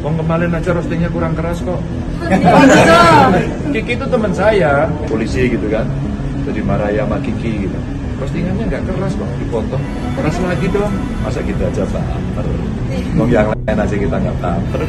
Wong kemarin aja roastingnya kurang keras kok. Kiki itu teman saya, polisi gitu kan. Jadi marahi sama Kiki gitu. Roastingannya nggak keras kok, dipotong. Keras lagi dong. Masa kita aja baper. Wong yang lain aja kita nggak baper.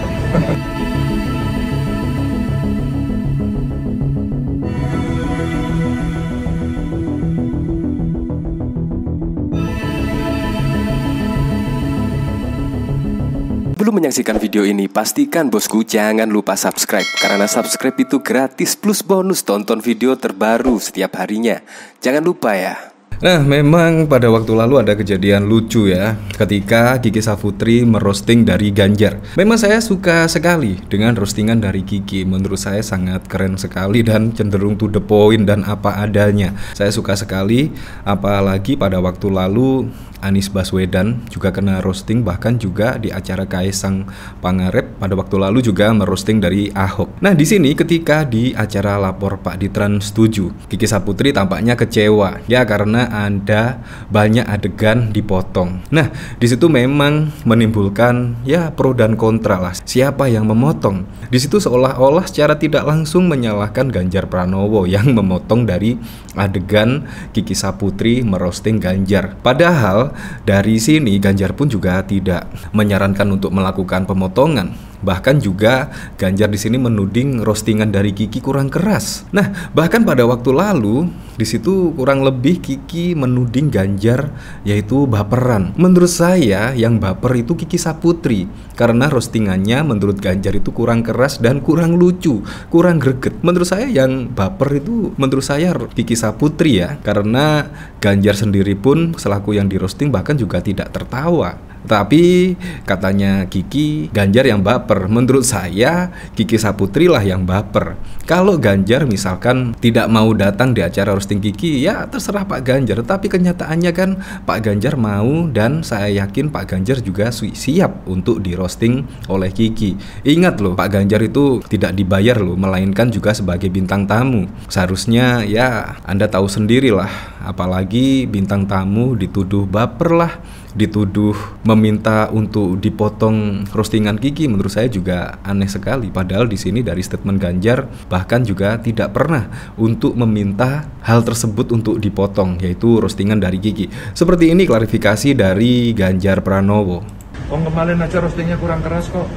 Sebelum menyaksikan video ini, pastikan bosku jangan lupa subscribe. Karena subscribe itu gratis plus bonus tonton video terbaru setiap harinya. Jangan lupa ya. Nah, memang pada waktu lalu ada kejadian lucu ya, ketika Kiki Saputri merosting dari Ganjar. Memang saya suka sekali dengan roastingan dari Kiki. Menurut saya sangat keren sekali dan cenderung to the point dan apa adanya. Saya suka sekali, apalagi pada waktu lalu Anies Baswedan juga kena roasting, bahkan juga di acara Kaisang Pangarep pada waktu lalu juga merosting dari Ahok. Nah, di sini ketika di acara Lapor Pak di Trans 7, Kiki Saputri tampaknya kecewa ya karena ada banyak adegan dipotong. Nah, di situ memang menimbulkan ya pro dan kontra lah. Siapa yang memotong? Di situ seolah-olah secara tidak langsung menyalahkan Ganjar Pranowo yang memotong dari adegan Kiki Saputri merosting Ganjar. Padahal dari sini Ganjar pun juga tidak menyarankan untuk melakukan pemotongan. Bahkan juga Ganjar di sini menuding roastingan dari Kiki kurang keras. Nah, bahkan pada waktu lalu di situ kurang lebih Kiki menuding Ganjar yaitu baperan. Menurut saya yang baper itu Kiki Saputri karena roastingannya menurut Ganjar itu kurang keras dan kurang lucu, kurang greget. Menurut saya yang baper itu menurut saya Kiki Saputri ya, karena Ganjar sendiri pun selaku yang di roasting bahkan juga tidak tertawa. Tapi katanya Kiki, Ganjar yang baper. Menurut saya Kiki Saputri lah yang baper. Kalau Ganjar misalkan tidak mau datang di acara roasting Kiki, ya terserah Pak Ganjar. Tapi kenyataannya kan Pak Ganjar mau, dan saya yakin Pak Ganjar juga siap untuk di roasting oleh Kiki. Ingat loh, Pak Ganjar itu tidak dibayar loh, melainkan juga sebagai bintang tamu. Seharusnya ya Anda tahu sendirilah, apalagi bintang tamu dituduh baper lah, dituduh meminta untuk dipotong roastingan Kiki. Menurut saya juga aneh sekali. Padahal di sini dari statement Ganjar bahkan juga tidak pernah untuk meminta hal tersebut untuk dipotong, yaitu roastingan dari Kiki. Seperti ini klarifikasi dari Ganjar Pranowo. Wong kemarin aja roastingnya kurang keras kok.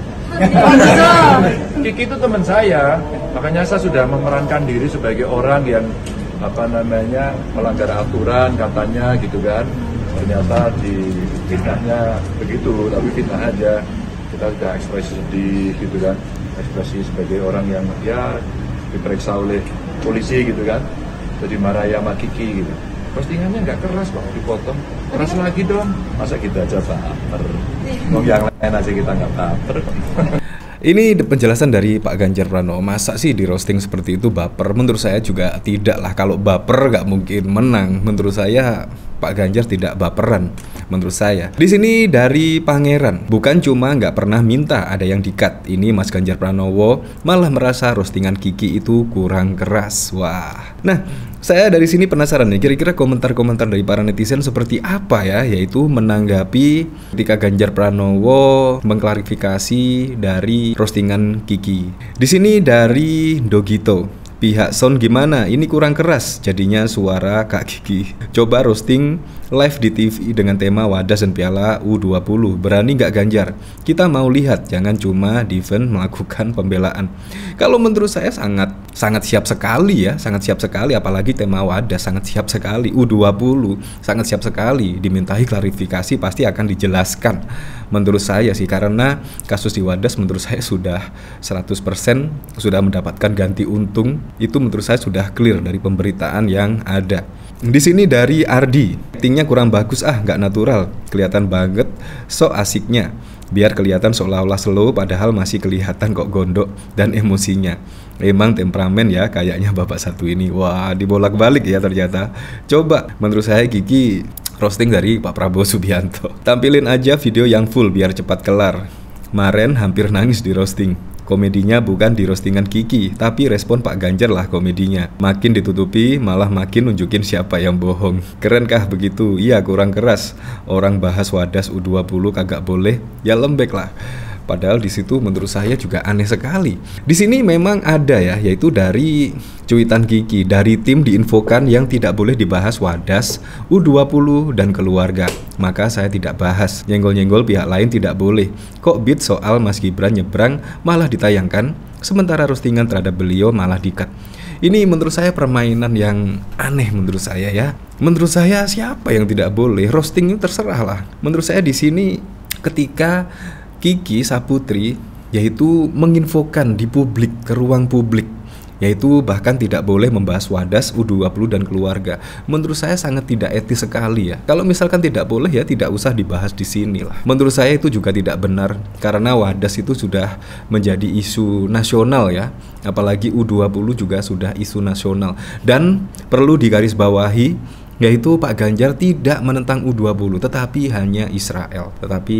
Kiki itu teman saya, makanya saya sudah memerankan diri sebagai orang yang melanggar aturan katanya gitu kan. Ternyata di fitnahnya begitu, tapi fitnah aja. Kita sudah ekspresi sedih gitu kan, ekspresi sebagai orang yang ya diperiksa oleh polisi gitu kan. Jadi marahi sama Kiki gitu. Postingannya nggak keras kok, dipotong. Keras lagi dong. Masa kita aja baper. Wong yang lain aja kita nggak baper. Ini penjelasan dari Pak Ganjar Pranowo. Masa sih di roasting seperti itu baper? Menurut saya juga tidak lah. Kalau baper nggak mungkin menang. Menurut saya Pak Ganjar tidak baperan. Menurut saya. Di sini dari Pangeran, bukan cuma nggak pernah minta ada yang di-cut. Ini Mas Ganjar Pranowo malah merasa roastingan Kiki itu kurang keras. Wah. Nah, saya dari sini penasaran nih, kira-kira komentar-komentar dari para netizen seperti apa ya, yaitu menanggapi ketika Ganjar Pranowo mengklarifikasi dari roastingan Kiki. Di sini dari Dogito, pihak sound gimana? Ini kurang keras jadinya suara Kak Kiki. Coba roasting live di TV dengan tema Wadas dan Piala U20. Berani nggak Ganjar? Kita mau lihat, jangan cuma defend melakukan pembelaan. Kalau menurut saya sangat siap sekali ya, sangat siap sekali, apalagi tema Wadas sangat siap sekali. U20 sangat siap sekali, dimintai klarifikasi pasti akan dijelaskan. Menurut saya sih, karena kasus di Wadas menurut saya sudah 100% sudah mendapatkan ganti untung. Itu menurut saya sudah clear dari pemberitaan yang ada. Di sini dari Ardi, actingnya kurang bagus nggak natural, kelihatan banget sok asiknya. Biar kelihatan seolah-olah slow padahal masih kelihatan kok gondok dan emosinya. Emang temperamen ya kayaknya bapak satu ini. Wah, dibolak-balik ya ternyata. Coba menurut saya Kiki roasting dari Pak Prabowo Subianto. Tampilin aja video yang full biar cepat kelar. Kemarin hampir nangis di roasting. Komedinya bukan di roastingan Kiki, tapi respon Pak Ganjar lah komedinya. Makin ditutupi, malah makin nunjukin siapa yang bohong. Keren kah begitu? Iya, kurang keras. Orang bahas Wadas U20 kagak boleh, ya lembek lah. Padahal di situ menurut saya juga aneh sekali. Di sini memang ada ya, yaitu dari cuitan Kiki, dari tim diinfokan yang tidak boleh dibahas Wadas, U20 dan keluarga. Maka saya tidak bahas. Nyenggol-nyenggol pihak lain tidak boleh. Kok beat soal Mas Gibran nyebrang malah ditayangkan, sementara roastingan terhadap beliau malah di-cut. Ini menurut saya permainan yang aneh menurut saya ya. Menurut saya siapa yang tidak boleh? Roasting itu terserah lah. Menurut saya di sini ketika Kiki Saputri yaitu menginfokan di publik, ke ruang publik, yaitu bahkan tidak boleh membahas Wadas, U20 dan keluarga. Menurut saya sangat tidak etis sekali ya. Kalau misalkan tidak boleh ya tidak usah dibahas di sini lah. Menurut saya itu juga tidak benar karena Wadas itu sudah menjadi isu nasional ya. Apalagi U20 juga sudah isu nasional. Dan perlu digarisbawahi yaitu Pak Ganjar tidak menentang U20 tetapi hanya Israel. Tetapi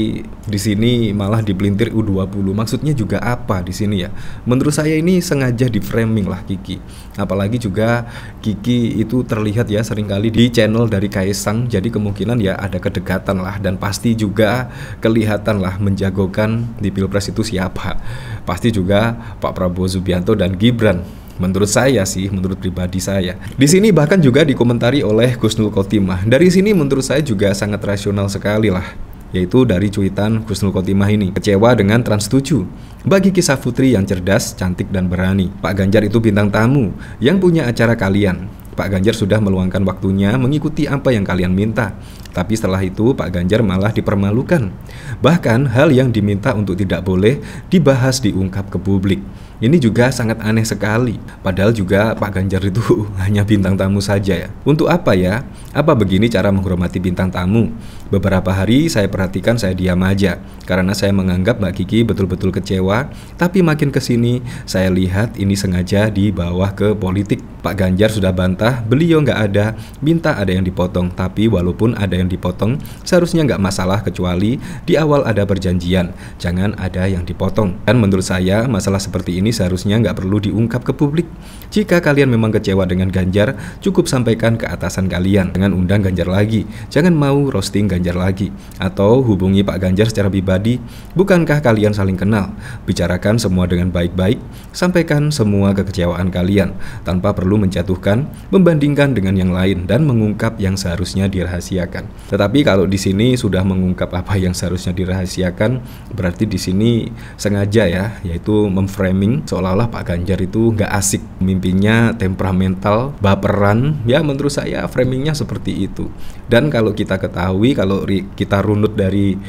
di sini malah dipelintir U20. Maksudnya juga apa di sini ya? Menurut saya ini sengaja di framing lah Kiki. Apalagi juga Kiki itu terlihat ya seringkali di channel dari Kaisang. Jadi kemungkinan ya ada kedekatan lah, dan pasti juga kelihatan lah menjagokan di Pilpres itu siapa. Pasti juga Pak Prabowo Subianto dan Gibran. Menurut saya sih, menurut pribadi saya. Di sini bahkan juga dikomentari oleh Husnul Khotimah. Dari sini menurut saya juga sangat rasional sekali lah. Yaitu dari cuitan Husnul Khotimah ini. Kecewa dengan Trans 7. Bagi Kisah Putri yang cerdas, cantik dan berani. Pak Ganjar itu bintang tamu yang punya acara kalian. Pak Ganjar sudah meluangkan waktunya mengikuti apa yang kalian minta. Tapi setelah itu Pak Ganjar malah dipermalukan. Bahkan hal yang diminta untuk tidak boleh dibahas diungkap ke publik. Ini juga sangat aneh sekali. Padahal juga Pak Ganjar itu hanya bintang tamu saja ya. Untuk apa ya? Apa begini cara menghormati bintang tamu? Beberapa hari saya perhatikan saya diam aja karena saya menganggap Mbak Kiki betul-betul kecewa. Tapi makin kesini saya lihat ini sengaja dibawa ke politik. Pak Ganjar sudah bantah beliau nggak ada minta ada yang dipotong. Tapi walaupun ada yang dipotong seharusnya nggak masalah kecuali di awal ada perjanjian jangan ada yang dipotong. Dan menurut saya masalah seperti ini seharusnya nggak perlu diungkap ke publik. Jika kalian memang kecewa dengan Ganjar, cukup sampaikan ke atasan kalian dengan undang Ganjar lagi. Jangan mau roasting Ganjar lagi. Atau hubungi Pak Ganjar secara pribadi. Bukankah kalian saling kenal? Bicarakan semua dengan baik-baik. Sampaikan semua kekecewaan kalian tanpa perlu menjatuhkan, membandingkan dengan yang lain dan mengungkap yang seharusnya dirahasiakan. Tetapi kalau di sini sudah mengungkap apa yang seharusnya dirahasiakan, berarti di sini sengaja ya, yaitu memframing seolah-olah Pak Ganjar itu nggak asik, mimpinya temperamental, baperan. Ya menurut saya framingnya seperti itu. Dan kalau kita ketahui, kalau kita runut dari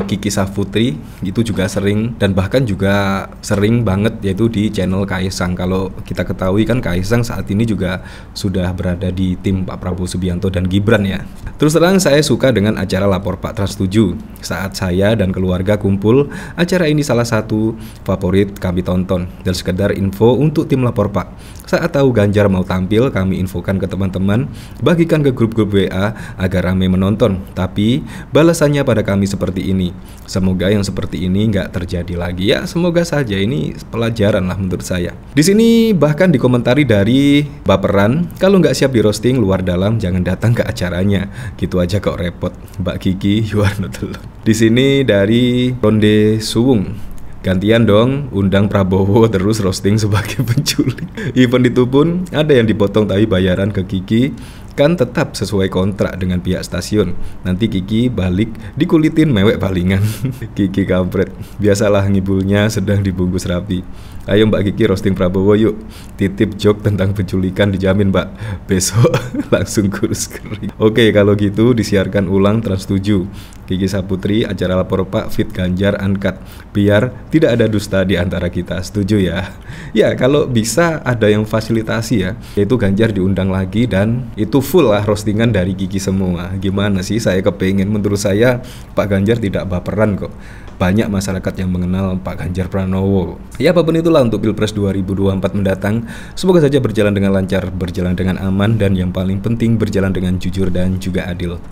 Kiki Saputri itu juga sering dan bahkan juga sering banget yaitu di channel Kaisang. Kalau kita ketahui kan Kaisang saat ini juga sudah berada di tim Pak Prabowo Subianto dan Gibran ya. Terus terang saya suka dengan acara Lapor Pak Trans 7. Saat saya dan keluarga kumpul, acara ini salah satu favorit kami tonton. Dan sekedar info untuk tim Lapor Pak. Saat tahu Ganjar mau tampil, kami infokan ke teman-teman, bagikan ke grup-grup WA agar ramai menonton. Tapi balasannya pada kami seperti ini. Semoga yang seperti ini nggak terjadi lagi ya. Semoga saja ini pelajaran lah menurut saya. Di sini bahkan dikomentari dari baperan, kalau nggak siap di roasting luar dalam jangan datang ke acaranya. Gitu aja kok repot. Mbak Kiki, you are not alone. Di sini dari Ronde Suwung. Gantian dong, undang Prabowo terus roasting sebagai penculik. Event itu pun ada yang dipotong tapi bayaran ke Kiki kan tetap sesuai kontrak dengan pihak stasiun. Nanti Kiki balik dikulitin mewek palingan. Kiki kampret, biasalah ngibulnya sedang dibungkus rapi. Ayo Mbak Kiki roasting Prabowo yuk. Titip joke tentang penculikan dijamin Mbak. Besok langsung kurus kering. Oke kalau gitu disiarkan ulang Trans 7. Kiki Saputri acara Lapor Pak fit Ganjar uncut. Biar tidak ada dusta di antara kita. Setuju ya? Ya kalau bisa ada yang fasilitasi ya. Yaitu Ganjar diundang lagi dan itu full lah roastingan dari Kiki semua. Gimana sih saya kepengen. Menurut saya Pak Ganjar tidak baperan kok. Banyak masyarakat yang mengenal Pak Ganjar Pranowo. Ya apapun itulah untuk Pilpres 2024 mendatang. Semoga saja berjalan dengan lancar, berjalan dengan aman, dan yang paling penting berjalan dengan jujur dan juga adil.